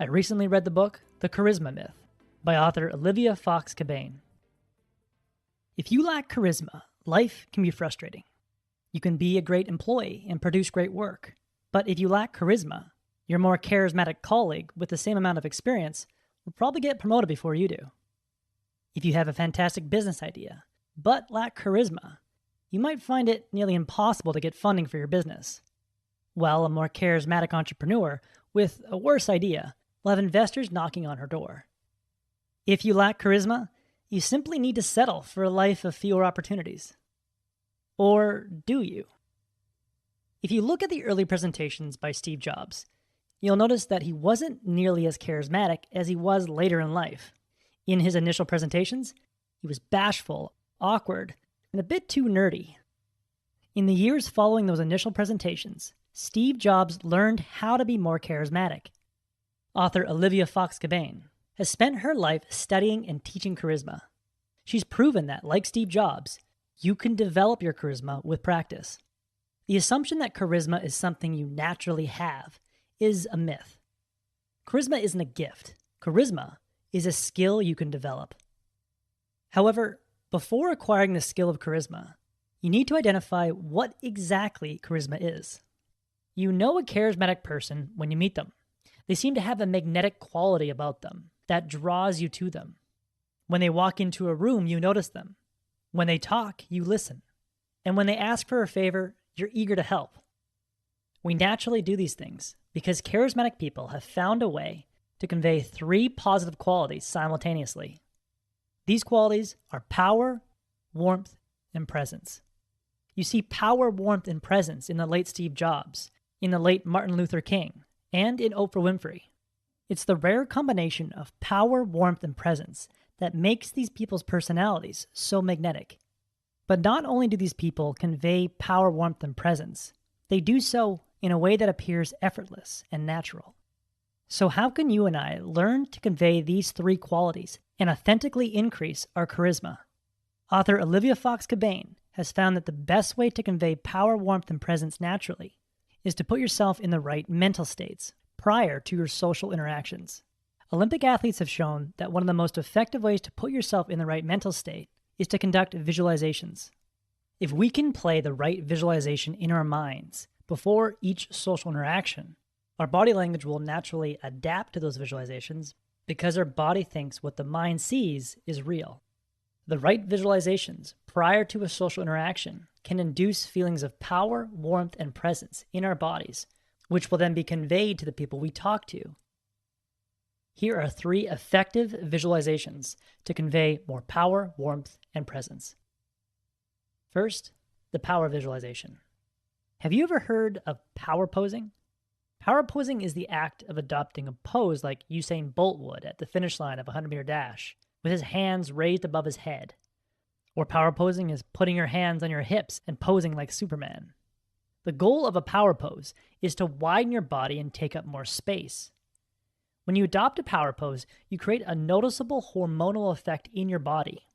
I recently read the book, The Charisma Myth, by author Olivia Fox Cabane. If you lack charisma, life can be frustrating. You can be a great employee and produce great work. But if you lack charisma, your more charismatic colleague with the same amount of experience will probably get promoted before you do. If you have a fantastic business idea, but lack charisma, you might find it nearly impossible to get funding for your business. While a more charismatic entrepreneur with a worse idea will have investors knocking on her door. If you lack charisma, you simply need to settle for a life of fewer opportunities. Or do you? If you look at the early presentations by Steve Jobs, you'll notice that he wasn't nearly as charismatic as he was later in life. In his initial presentations, he was bashful, awkward, and a bit too nerdy. In the years following those initial presentations, Steve Jobs learned how to be more charismatic. Author Olivia Fox Cabane has spent her life studying and teaching charisma. She's proven that, like Steve Jobs, you can develop your charisma with practice. The assumption that charisma is something you naturally have is a myth. Charisma isn't a gift. Charisma is a skill you can develop. However, before acquiring the skill of charisma, you need to identify what exactly charisma is. You know a charismatic person when you meet them. They seem to have a magnetic quality about them that draws you to them. When they walk into a room, you notice them. When they talk, you listen. And when they ask for a favor, you're eager to help. We naturally do these things because charismatic people have found a way to convey 3 positive qualities simultaneously. These qualities are power, warmth, and presence. You see power, warmth, and presence in the late Steve Jobs, in the late Martin Luther King, and in Oprah Winfrey. It's the rare combination of power, warmth, and presence that makes these people's personalities so magnetic. But not only do these people convey power, warmth, and presence, they do so in a way that appears effortless and natural. So how can you and I learn to convey these 3 qualities and authentically increase our charisma? Author Olivia Fox Cabane has found that the best way to convey power, warmth, and presence naturally is to put yourself in the right mental states prior to your social interactions. Olympic athletes have shown that one of the most effective ways to put yourself in the right mental state is to conduct visualizations. If we can play the right visualization in our minds before each social interaction, our body language will naturally adapt to those visualizations because our body thinks what the mind sees is real. The right visualizations prior to a social interaction can induce feelings of power, warmth, and presence in our bodies, which will then be conveyed to the people we talk to. Here are 3 effective visualizations to convey more power, warmth, and presence. First, the power visualization. Have you ever heard of power posing? Power posing is the act of adopting a pose like Usain Bolt would at the finish line of a 100-meter dash, with his hands raised above his head. Or power posing is putting your hands on your hips and posing like Superman. The goal of a power pose is to widen your body and take up more space. When you adopt a power pose, you create a noticeable hormonal effect in your body.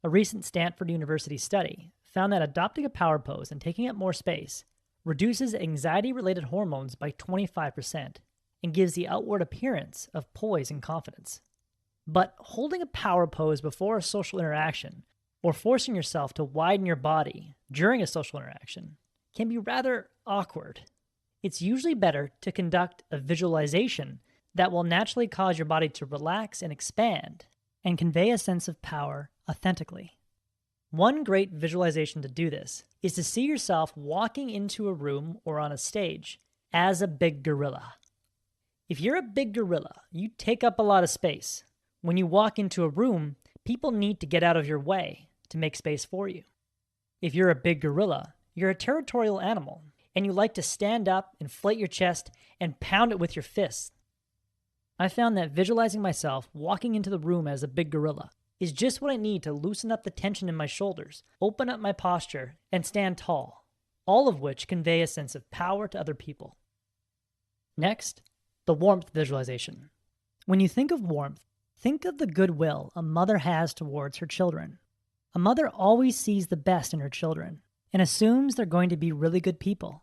A recent Stanford University study found that adopting a power pose and taking up more space reduces anxiety-related hormones by 25% and gives the outward appearance of poise and confidence. But holding a power pose before a social interaction or forcing yourself to widen your body during a social interaction can be rather awkward. It's usually better to conduct a visualization that will naturally cause your body to relax and expand and convey a sense of power authentically. One great visualization to do this is to see yourself walking into a room or on a stage as a big gorilla. If you're a big gorilla, you take up a lot of space. When you walk into a room, people need to get out of your way to make space for you. If you're a big gorilla, you're a territorial animal, and you like to stand up, inflate your chest, and pound it with your fists. I found that visualizing myself walking into the room as a big gorilla is just what I need to loosen up the tension in my shoulders, open up my posture, and stand tall, all of which convey a sense of power to other people. Next, the warmth visualization. When you think of warmth, think of the goodwill a mother has towards her children. A mother always sees the best in her children and assumes they're going to be really good people.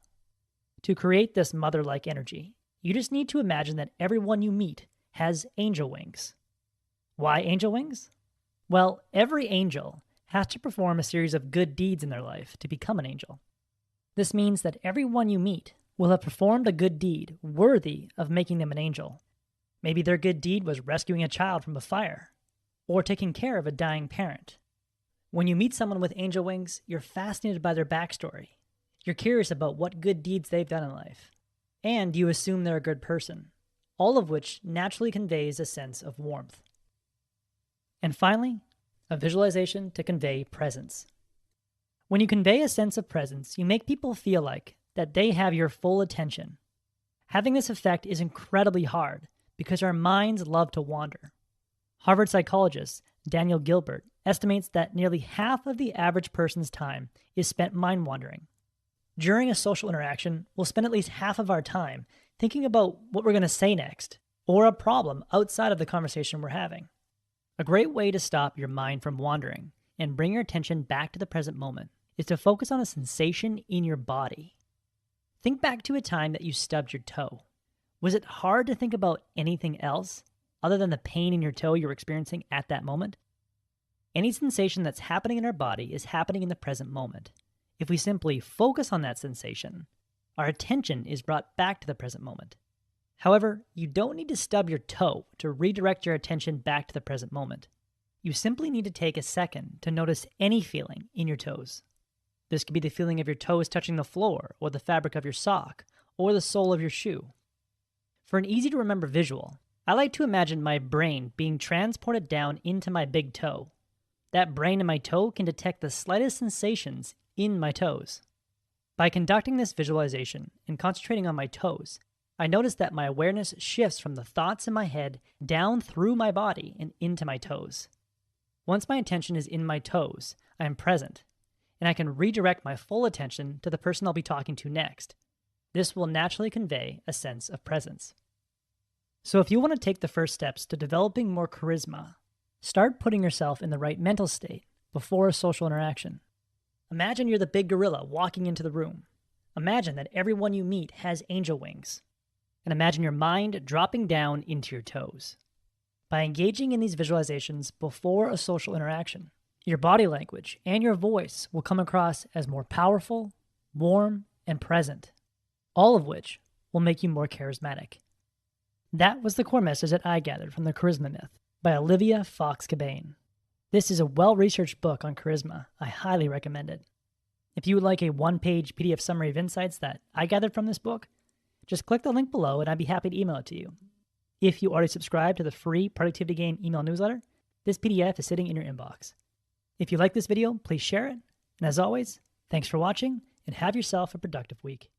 To create this mother-like energy, you just need to imagine that everyone you meet has angel wings. Why angel wings? Well, every angel has to perform a series of good deeds in their life to become an angel. This means that everyone you meet will have performed a good deed worthy of making them an angel. Maybe their good deed was rescuing a child from a fire, or taking care of a dying parent. When you meet someone with angel wings, you're fascinated by their backstory. You're curious about what good deeds they've done in life. And you assume they're a good person, all of which naturally conveys a sense of warmth. And finally, a visualization to convey presence. When you convey a sense of presence, you make people feel like that they have your full attention. Having this effect is incredibly hard because our minds love to wander. Harvard psychologist Daniel Gilbert estimates that nearly half of the average person's time is spent mind wandering. During a social interaction, we'll spend at least half of our time thinking about what we're going to say next, or a problem outside of the conversation we're having. A great way to stop your mind from wandering and bring your attention back to the present moment is to focus on a sensation in your body. Think back to a time that you stubbed your toe. Was it hard to think about anything else other than the pain in your toe you're experiencing at that moment? Any sensation that's happening in our body is happening in the present moment. If we simply focus on that sensation, our attention is brought back to the present moment. However, you don't need to stub your toe to redirect your attention back to the present moment. You simply need to take a second to notice any feeling in your toes. This could be the feeling of your toes touching the floor, or the fabric of your sock, or the sole of your shoe. For an easy-to-remember visual, I like to imagine my brain being transported down into my big toe. That brain in my toe can detect the slightest sensations in my toes. By conducting this visualization and concentrating on my toes, I notice that my awareness shifts from the thoughts in my head down through my body and into my toes. Once my attention is in my toes, I am present, and I can redirect my full attention to the person I'll be talking to next. This will naturally convey a sense of presence. So if you want to take the first steps to developing more charisma, start putting yourself in the right mental state before a social interaction. Imagine you're the big gorilla walking into the room. Imagine that everyone you meet has angel wings. And imagine your mind dropping down into your toes. By engaging in these visualizations before a social interaction, your body language and your voice will come across as more powerful, warm, and present, all of which will make you more charismatic. That was the core message that I gathered from The Charisma Myth by Olivia Fox Cabane. This is a well-researched book on charisma. I highly recommend it. If you would like a one-page PDF summary of insights that I gathered from this book, just click the link below and I'd be happy to email it to you. If you already subscribe to the free Productivity Game email newsletter, this PDF is sitting in your inbox. If you like this video, please share it. And as always, thanks for watching and have yourself a productive week.